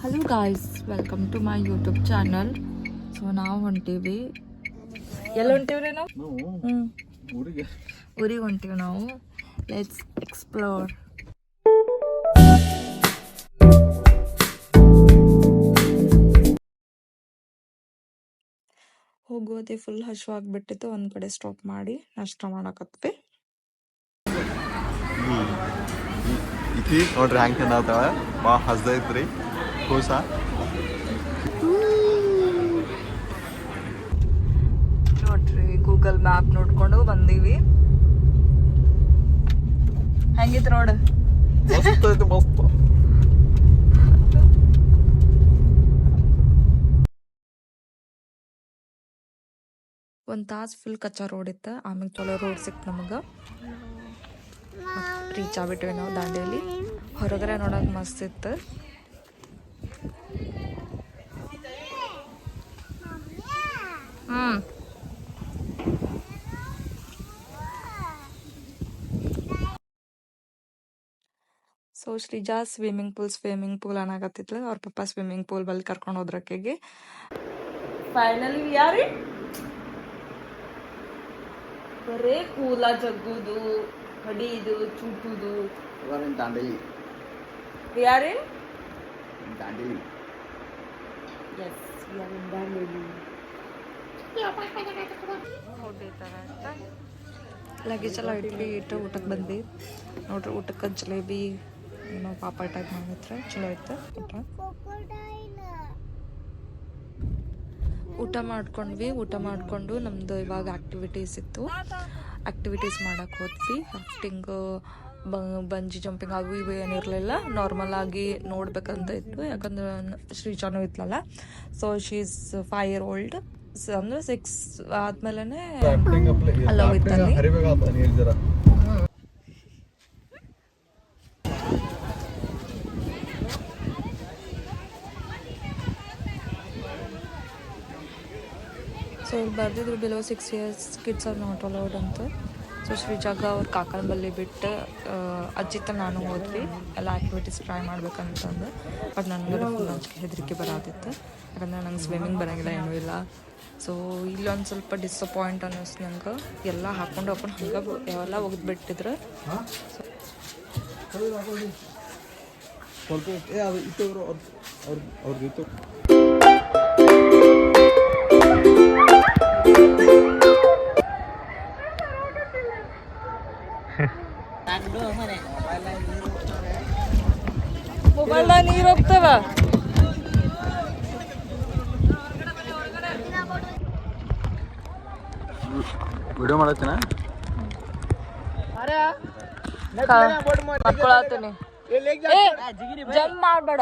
Hello guys, welcome to my YouTube channel. So ನಾವು ಹೊಂಟೀವಿ. ಎಲ್ಲ ಹೊಂಟೀವ್ರಿ ನಾವು? ಊರಿಗೆ ಹೊಂಟೀವಿ ನಾವು. Let's explore. ಹೋಗೋದೇ ಫುಲ್ ಹಶ್ವಾಗ್ಬಿಟ್ಟಿತ್ತು. ಒಂದು ಕಡೆ ಸ್ಟಾಪ್ ಮಾಡಿ ನಾಷ್ಟ ಮಾಡಕತ್ವಿ. ಇಕಿ ನೋಡ್ರಿ ಹ್ಯಾಂಗ್ ತಿನ್ನತಾಳ, ಬಾ ಹಸ್ದೈತ್ರಿ ಕೂಸ. ನೋಡ್ರಿ ಗೂಗಲ್ ಮ್ಯಾಪ್ ನೋಡ್ಕೊಂಡು ಬಂದೀವಿ. ಹೆಂಗಿತ್ತು ನೋಡು, ಮಸ್ತ್ ಐತಿ ಮಸ್ತ್. ಒಂದು ತಾಸು ಫುಲ್ ಕಚ್ಚಾ ರೋಡ್ ಇತ್ತು. ಆಮೇಲೆ ಚಲೋ ರೋಡ್ ಸಿಕ್ತು ನಮಗೆ. ರೀಚ್ ಆಗ್ಬಿಟ್ವಿ ನಾವು ದಾಂಡೇಲಿ. ಹೊರಗಡೆ ನೋಡೋಕೆ ಮಸ್ತ್ ಇತ್ತು. ಸೊ ಶ್ರೀಜಾ ಸ್ವಿಮ್ಮಿಂಗ್ ಪೂಲ್ ಅನ್ನಾಗತ್ತಿದ್ಲು. ಅವ್ರ ಪಪ್ಪ ಸ್ವಿಮ್ಮಿಂಗ್ ಪೂಲ್ ಬಲ್ಲಿ ಕರ್ಕೊಂಡು ಹೋದ್ರಕ್ಕೆಗೆ. ಫೈನಲಿ ಯಾರಿ ಬರೇ ಕೂಲ ಜಗ್ಗುದು, ಹೊಡಿದು, ಚೂಟುದು. ದಾಂಡೇಲಿ ಯಾರೇ Dandeli yes we are in Dandeli. Luggage ಎಲ್ಲ ಇಟ್ಟು ಊಟಕ್ಕೆ ಬಂದ್ವಿ. ನೋಡ್ರಿ ಊಟಕ್ಕೆ ಜಲೇಬಿ ಏನೋ ಪಾಪಡ್ ಟೈಪ್ ಮಾಡಿದ್ರೆ ಚಲೋ ಇತ್ತು. ಊಟ ಮಾಡ್ಕೊಂಡು ನಮ್ದು ಇವಾಗ ಆಕ್ಟಿವಿಟೀಸ್ ಇತ್ತು. ಆಕ್ಟಿವಿಟೀಸ್ ಮಾಡಕ್ಕೆ ಹೋದ್ವಿ. ರಾಫ್ಟಿಂಗ್, ಬಂಜಿ ಜಂಪಿಂಗ್ ಅವು ಇವು ಏನಿರಲಿಲ್ಲ. ನಾರ್ಮಲ್ ಆಗಿ ನೋಡ್ಬೇಕಂತ ಇತ್ತು. ಯಾಕಂದ್ರೆ ಶ್ರೀಜಾನು ಇತ್ತಲ್ಲ. So she is 5 years old. ಅಂದ್ರೆ 6 ಆದ್ಮೇಲೆ ಅಲ್ಲ ಹೋಯ್ತಲ್ಲಿ. ಸೊ ಇಲ್ಲಿ ಬರ್ದಿದ್ರು below 6 years kids are not allowed ಅಂತ. ಸೊ ಶ್ರೀಜಾಗ ಅವ್ರ ಕಾಕನ ಬಲ್ಲಿ ಬಿಟ್ಟು ಅಜ್ಜಿತ ನಾನು ಹೋದ್ವಿ ಎಲ್ಲ ಆ್ಯಕ್ಟಿವಿಟೀಸ್ ಟ್ರೈ ಮಾಡ್ಬೇಕಂತಂದು. ಬಟ್ ನನಗೆ ಫುಲ್ ಹೆದರಿಕೆ ಬರೋದಿತ್ತು. ಯಾಕಂದ್ರೆ ನಂಗೆ ಸ್ವಿಮ್ಮಿಂಗ್ ಬರೋಂಗಿಲ್ಲ, ಏನೂ ಇಲ್ಲ. ಸೊ ಇಲ್ಲೊಂದು ಸ್ವಲ್ಪ ಡಿಸಪಾಯಿಂಟ್ ಅನ್ನಿಸ್ತು ನಂಗೆ. ಎಲ್ಲ ಹಾಕೊಂಡು ಹಂಗೆ ಯಾವೆಲ್ಲ ಒಗೆದ್ಬಿಟ್ಟಿದ್ರು. ಮೊಬೈಲ್ ನೀರು ಹೋಗ್ತವ. ವಿಡಿಯೋ ಮಾಡತ್ತೀನ, ಮಾಡ್ಕೊಳತ್ತೀನಿ. ಜಂಪ್ ಮಾಡ್ಬೇಡ.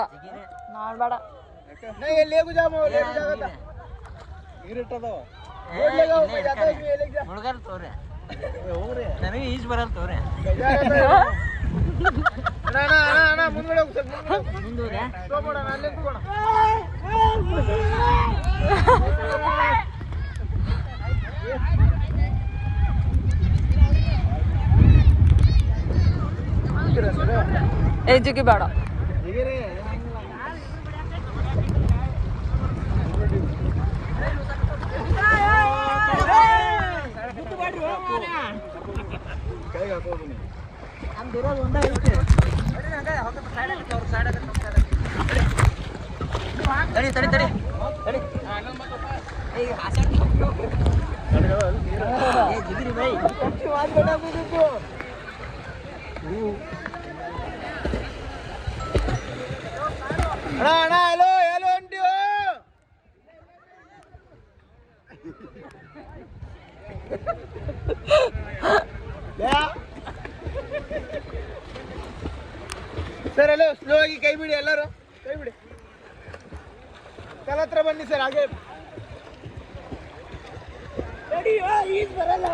ನನಗೆ ಈಜ್ ಬರಲ್ಲ ತೋರೆ. ಏಜಿಗೆ ಬೇಡ. ಸರ್ ಹಲೋ, ಸ್ಲೋ ಆಗಿ ಕೈ ಬಿಡಿ, ಎಲ್ಲರೂ ಕೈ ಬಿಡಿ. ಕಲ ಹತ್ರ ಬನ್ನಿ ಸರ್, ಹಾಗೆ ಈಜ್ ಬರಲ್ಲ.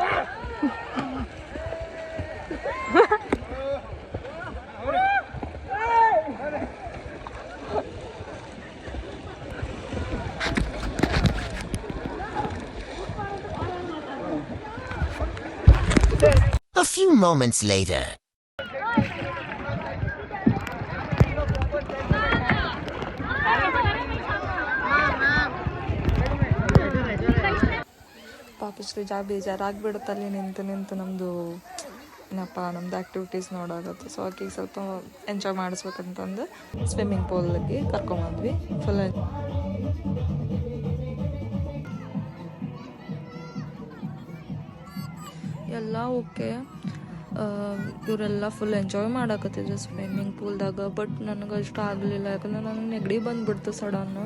A few moments later. ಪಾಪ ಶ್ರೀಜಾ ಬೇಜಾರಾಗ್ಬಿಡುತ್ತಲ್ಲಿ ನಿಂತು ನಿಂತು ನಮ್ಮದು ನಮ್ಮದು ಆ್ಯಕ್ಟಿವಿಟೀಸ್ ನೋಡಾಗತ್ತೆ. ಸೊ ಆಕೆಗೆ ಸ್ವಲ್ಪ ಎಂಜಾಯ್ ಮಾಡಿಸ್ಬೇಕಂತಂದು ಸ್ವಿಮ್ಮಿಂಗ್ ಪೂಲ್ಗೆ ಕರ್ಕೊಂಬಂದ್ವಿ. ಫುಲ್ ಎಲ್ಲ ಓಕೆ. ಇವರೆಲ್ಲ ಫುಲ್ ಎಂಜಾಯ್ ಮಾಡಾಕತ್ತಿದ್ರು ಸ್ವಿಮ್ಮಿಂಗ್ ಪೂಲ್ದಾಗ. ಬಟ್ ನನಗೆ ಅಷ್ಟು ಆಗಲಿಲ್ಲ, ಯಾಕಂದ್ರೆ ನನಗೆ ನೆಗಡಿ ಬಂದುಬಿಡ್ತು ಸಡನ್ನು.